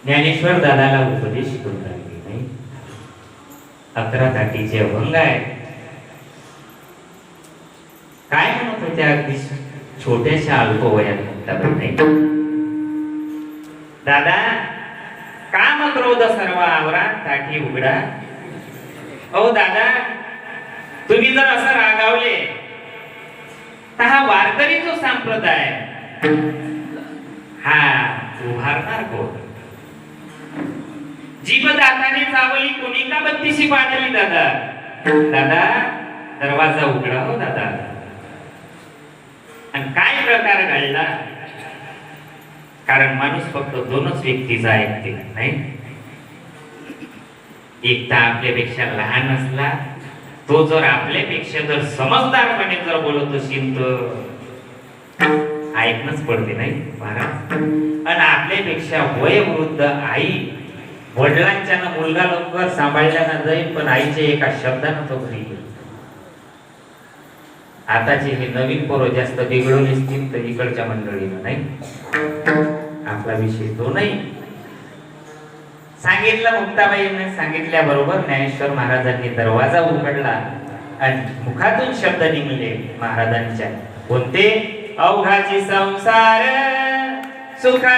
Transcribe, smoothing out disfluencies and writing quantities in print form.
ज्ञानेश्वर दादाला उपदेश करून राहिले नाही. 11 ताटीचे अभंग आहे. काय म्हणत होत्या अगदी छोट्याशा अल्पवयात म्हणतात नाही. दादा काम क्रोध सर्व आवरा ताटी उघडा. ओ दादा तुम्ही जर असं रागावले तर हा वारकरी जो संप्रदाय हा उभारणार कोण? जीभ दाताने चावली कोणी का बत्तीशी पाडली दादा. दादा दरवाजा उघडा हो दादा. आणि काय प्रकार घडला? कारण माणूस फक्त दोनच व्यक्तीचा ऐकते नाही. एक तर आपल्यापेक्षा लहान असला तो जर आपल्यापेक्षा जर समजदारपणे जर बोलत असेल तर ऐकणंच पडते नाही महाराज. आणि आपल्यापेक्षा वयोवृद्ध आई वडिलांच्या मुलगा लवकर सांभाळल्यानं जाईल पण आईचे एका शब्दानं तो घरी गेला. आताचे हे नवीन पोरं जास्त बिघडवले असतील तर इकडच्या मंडळीनं नाही. आपला विषय तो नाही. सांगितलं मुक्ताबाईंनी सांगितल्याबरोबर ज्ञानेश्वर महाराजांनी दरवाजा उघडला आणि मुखातून शब्द निघले महाराजांच्या. कोणते? अवघाची संसार सुखाचा